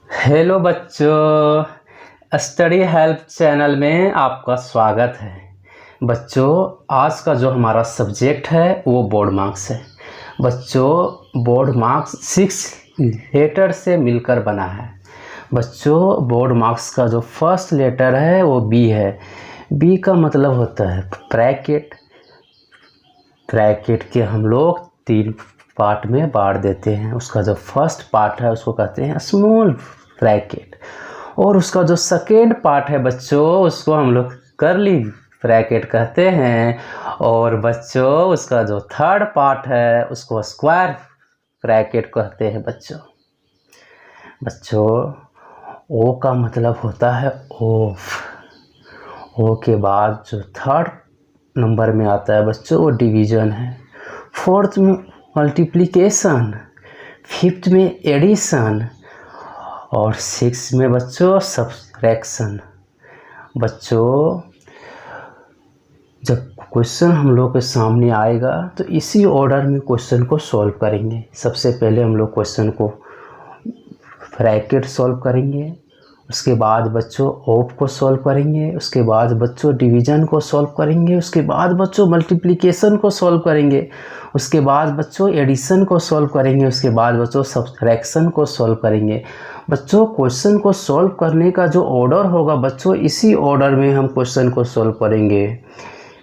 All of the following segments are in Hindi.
हेलो बच्चों, स्टडी हेल्प चैनल में आपका स्वागत है। बच्चों, आज का जो हमारा सब्जेक्ट है वो बोर्ड मार्क्स है। बच्चों, बोर्ड मार्क्स 6 लेटर से मिलकर बना है। बच्चों, बोर्ड मार्क्स का जो फर्स्ट लेटर है वो बी है। बी का मतलब होता है ब्रैकेट। ब्रैकेट के हम लोग 3 पार्ट में बांट देते हैं। उसका जो फर्स्ट पार्ट है उसको कहते हैं स्मॉल ब्रैकेट, और उसका जो सेकेंड पार्ट है बच्चों उसको हम लोग कर्ली ब्रैकेट कहते हैं। और बच्चों, उसका जो थर्ड पार्ट है उसको स्क्वायर ब्रैकेट कहते हैं। बच्चों, ओ का मतलब होता है ऑफ। ओ के बाद जो थर्ड नंबर में आता है बच्चों वो डिवीज़न है। फोर्थ में मल्टीप्लिकेशन, फिफ्थ में एडिशन, और सिक्स में बच्चों सब्ट्रैक्शन। बच्चों, जब क्वेश्चन हम लोग के सामने आएगा तो इसी ऑर्डर में क्वेश्चन को सॉल्व करेंगे। सबसे पहले हम लोग क्वेश्चन को ब्रैकेट सॉल्व करेंगे, उसके बाद बच्चों ऑफ को सॉल्व करेंगे, उसके बाद बच्चों डिवीज़न को सॉल्व करेंगे, उसके बाद बच्चों मल्टीप्लिकेशन को सॉल्व करेंगे, उसके बाद बच्चों एडिशन को सॉल्व करेंगे, उसके बाद बच्चों सब्ट्रैक्शन को सॉल्व करेंगे। बच्चों, क्वेश्चन को सॉल्व करने का जो ऑर्डर होगा बच्चों इसी ऑर्डर में हम क्वेश्चन को सॉल्व करेंगे।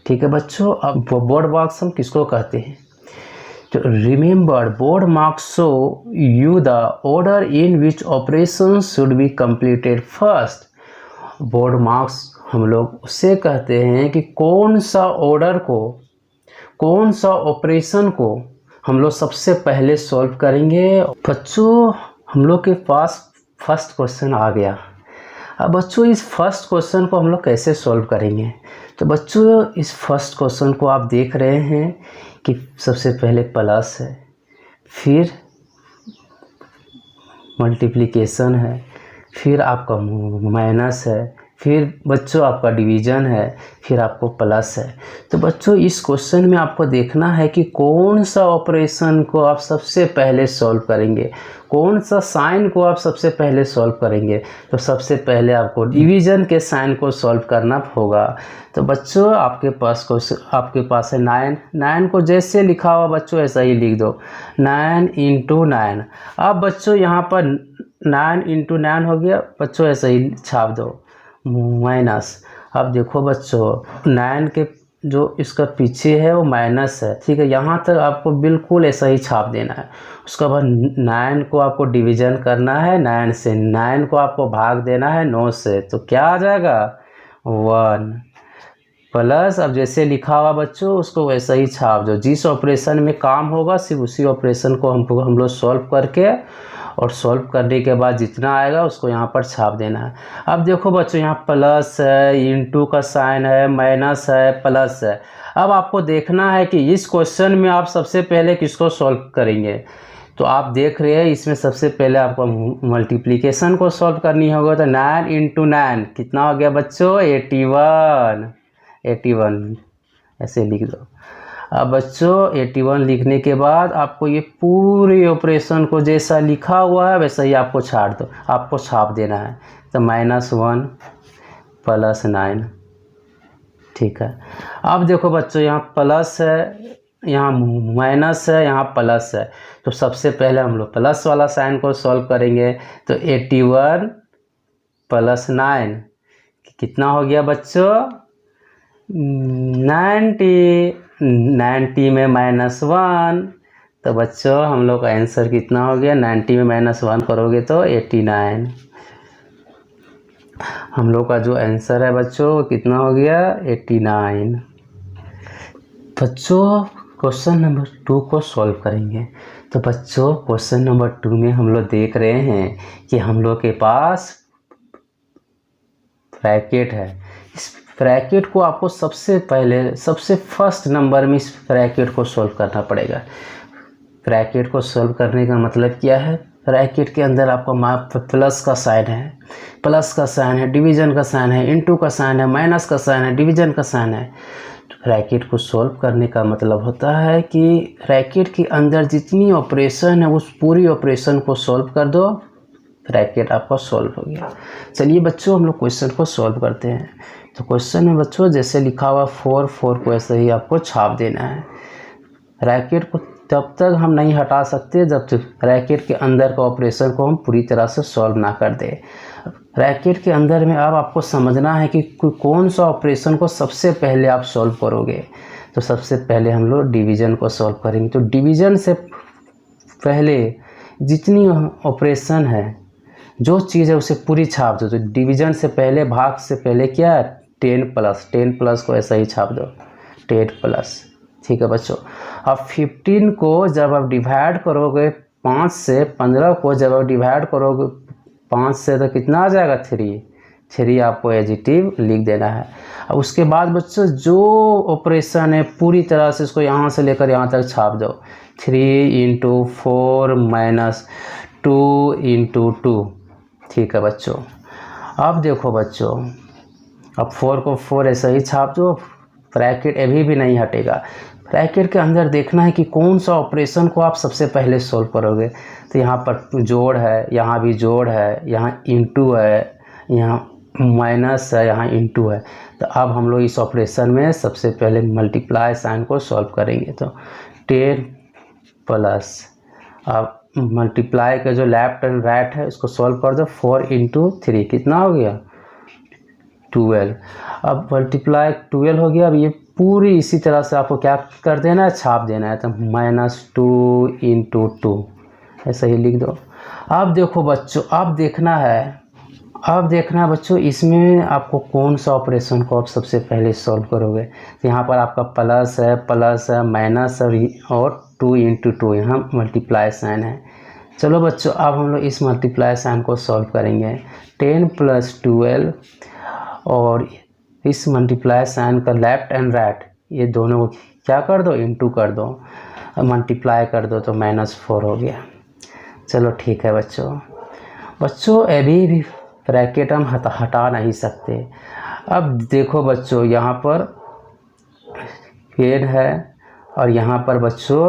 ठीक है बच्चों। अब बोर्ड मार्क्स हम किसको कहते हैं? तो remember, board marks show you the order in which operation should be completed first. Board marks हम लोग उसे कहते हैं कि कौन सा ऑर्डर को, कौन सा ऑपरेशन को हम लोग सबसे पहले सॉल्व करेंगे। बच्चों, हम लोग के पास फर्स्ट क्वेश्चन आ गया। अब बच्चों, इस फर्स्ट क्वेश्चन को हम लोग कैसे सॉल्व करेंगे? तो बच्चों, इस फर्स्ट क्वेश्चन को आप देख रहे हैं कि सबसे पहले प्लस है, फिर मल्टीप्लिकेशन है, फिर आपका माइनस है, फिर बच्चों आपका डिवीज़न है, फिर आपको प्लस है। तो बच्चों, इस क्वेश्चन में आपको देखना है कि कौन सा ऑपरेशन को आप सबसे पहले सॉल्व करेंगे, कौन सा साइन को आप सबसे पहले सॉल्व करेंगे। तो सबसे पहले आपको डिवीज़न के साइन को सॉल्व करना होगा। तो बच्चों, आपके पास है 9। 9 को जैसे लिखा हुआ बच्चों ऐसा ही लिख दो, 9 × 9। अब बच्चों यहाँ पर 9 × 9 हो गया बच्चों, ऐसा ही छाप दो माइनस। अब देखो बच्चों, 9 के जो इसका पीछे है वो माइनस है, ठीक है। यहाँ तक आपको बिल्कुल ऐसा ही छाप देना है। उसके बाद 9 को आपको डिवीज़न करना है 9 से, 9 को आपको भाग देना है 9 से, तो क्या आ जाएगा 1 प्लस। अब जैसे लिखा हुआ बच्चों उसको वैसा ही छाप दो। जिस ऑपरेशन में काम होगा सिर्फ उसी ऑपरेशन को हम लोग सॉल्व करके, और सॉल्व करने के बाद जितना आएगा उसको यहाँ पर छाप देना है। अब देखो बच्चों, यहाँ प्लस है, इनटू का साइन है, माइनस है, प्लस है। अब आपको देखना है कि इस क्वेश्चन में आप सबसे पहले किसको सॉल्व करेंगे। तो आप देख रहे हैं इसमें सबसे पहले आपको मल्टीप्लिकेशन को सॉल्व करनी होगा। तो 9 × 9 कितना हो गया बच्चों 81 ऐसे लिख दो। अब बच्चों 81 लिखने के बाद आपको ये पूरे ऑपरेशन को जैसा लिखा हुआ है वैसा ही आपको छाप देना है। तो -1 + 9, ठीक है। अब देखो बच्चों, यहाँ प्लस है, यहाँ माइनस है, यहाँ प्लस है। तो सबसे पहले हम लोग प्लस वाला साइन को सॉल्व करेंगे। तो 81 + 9 कितना हो गया बच्चों 90 में -1। तो बच्चों हम लोग का आंसर कितना हो गया 90 में -1 करोगे तो 89। हम लोग का जो आंसर है बच्चों कितना हो गया 89। बच्चों, क्वेश्चन नंबर 2 को सॉल्व करेंगे। तो बच्चों, क्वेश्चन नंबर 2 में हम लोग देख रहे हैं कि हम लोग के पास ब्रैकेट है। इस ब्रैकेट को आपको सबसे पहले सबसे फर्स्ट नंबर में इस ब्रैकेट को सॉल्व करना पड़ेगा। ब्रैकेट को सॉल्व करने का मतलब क्या है? ब्रैकेट के अंदर आपका प्लस का साइन है, डिवीज़न का साइन है, इनटू का साइन है, माइनस का साइन है, डिवीज़न का साइन है। तो ब्रैकेट को सॉल्व करने का मतलब होता है कि ब्रैकेट के अंदर जितनी ऑपरेशन है उस पूरी ऑपरेशन को सॉल्व कर दो ब्रैकेट आपका सॉल्व हो गया। चलिए बच्चों हम लोग क्वेश्चन को सॉल्व करते हैं। तो क्वेश्चन में बच्चों जैसे लिखा हुआ 4 को ऐसे ही आपको छाप देना है। ब्रैकेट को तब तक हम नहीं हटा सकते जब तक ब्रैकेट के अंदर का ऑपरेशन को हम पूरी तरह से सॉल्व ना कर दें। ब्रैकेट के अंदर में अब आपको समझना है कि कौन सा ऑपरेशन को सबसे पहले आप सॉल्व करोगे। तो सबसे पहले हम लोग डिवीज़न को सॉल्व करेंगे। तो डिवीज़न से पहले जितनी ऑपरेशन है, जो चीज़ है उसे पूरी छाप दो। तो डिवीज़न से पहले, भाग से पहले क्या है 10 प्लस को ऐसा ही छाप दो 10 प्लस। ठीक है बच्चों। अब 15 को जब आप डिवाइड करोगे 5 से, 15 को जब आप डिवाइड करोगे 5 से तो कितना आ जाएगा 3 आपको एडिटिव लिख देना है। अब उसके बाद बच्चों जो ऑपरेशन है पूरी तरह से इसको यहाँ से लेकर यहाँ तक छाप दो। 3 × 4 - 2 × 2। ठीक है बच्चों। अब देखो बच्चों, अब 4 को 4 ऐसा ही छाप दो, ब्रैकेट अभी भी नहीं हटेगा। ब्रैकेट के अंदर देखना है कि कौन सा ऑपरेशन को आप सबसे पहले सॉल्व करोगे। तो यहाँ पर जोड़ है, यहाँ भी जोड़ है, यहाँ इंटू है, यहाँ माइनस है, यहाँ इंटू है। तो अब हम लोग इस ऑपरेशन में सबसे पहले मल्टीप्लाई साइन को सॉल्व करेंगे। तो 10 प्लस, अब मल्टीप्लाई का जो लेफ्ट एंड राइट है इसको सॉल्व कर दो। 4 × 3 कितना हो गया 12। अब मल्टीप्लाई 12 हो गया। अब ये पूरी इसी तरह से आपको क्या कर देना है, छाप देना है। तो -2 × 2 ऐसा ही लिख दो। अब देखो बच्चों, अब देखना है बच्चों इसमें आपको कौन सा ऑपरेशन को आप सबसे पहले सॉल्व करोगे। तो यहाँ पर आपका प्लस है, माइनस और 2 × 2 यहाँ मल्टीप्लाई साइन है। चलो बच्चों अब हम लोग इस मल्टीप्लाई साइन को सॉल्व करेंगे। 10 + 12 और इस मल्टीप्लाई साइन का लेफ्ट एंड राइट ये दोनों को क्या कर दो, इंटू कर दो, मल्टीप्लाई कर दो तो -4 हो गया। चलो ठीक है बच्चों अभी भी ब्रैकेट हम हटा नहीं सकते। अब देखो बच्चों यहाँ पर 10 है और यहाँ पर बच्चों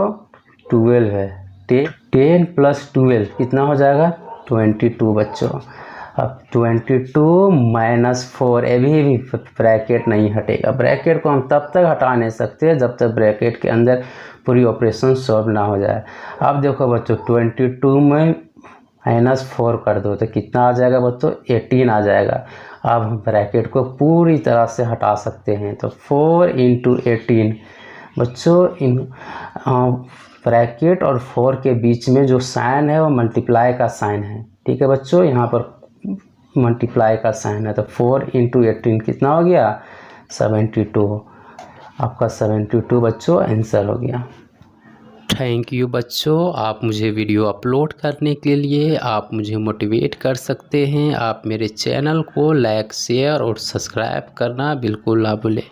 12 है। 10 + 12 कितना हो जाएगा 22 बच्चों। अब 22 - 4 अभी भी ब्रैकेट नहीं हटेगा। ब्रैकेट को हम तब तक हटा नहीं सकते जब तक ब्रैकेट के अंदर पूरी ऑपरेशन सॉल्व ना हो जाए। अब देखो बच्चों 22 में -4 कर दो तो कितना आ जाएगा बच्चों 18 आ जाएगा। अब हम ब्रैकेट को पूरी तरह से हटा सकते हैं। तो 4 × 18 बच्चों, इन ब्रैकेट और 4 के बीच में जो साइन है वो मल्टीप्लाई का साइन है। ठीक है बच्चों, यहाँ पर मल्टीप्लाई का साइन है। तो 4 × 18 कितना हो गया 72। आपका 72 बच्चों आंसर हो गया। थैंक यू बच्चों। आप मुझे वीडियो अपलोड करने के लिए आप मुझे मोटिवेट कर सकते हैं। आप मेरे चैनल को लाइक, शेयर और सब्सक्राइब करना बिल्कुल ना भूलें।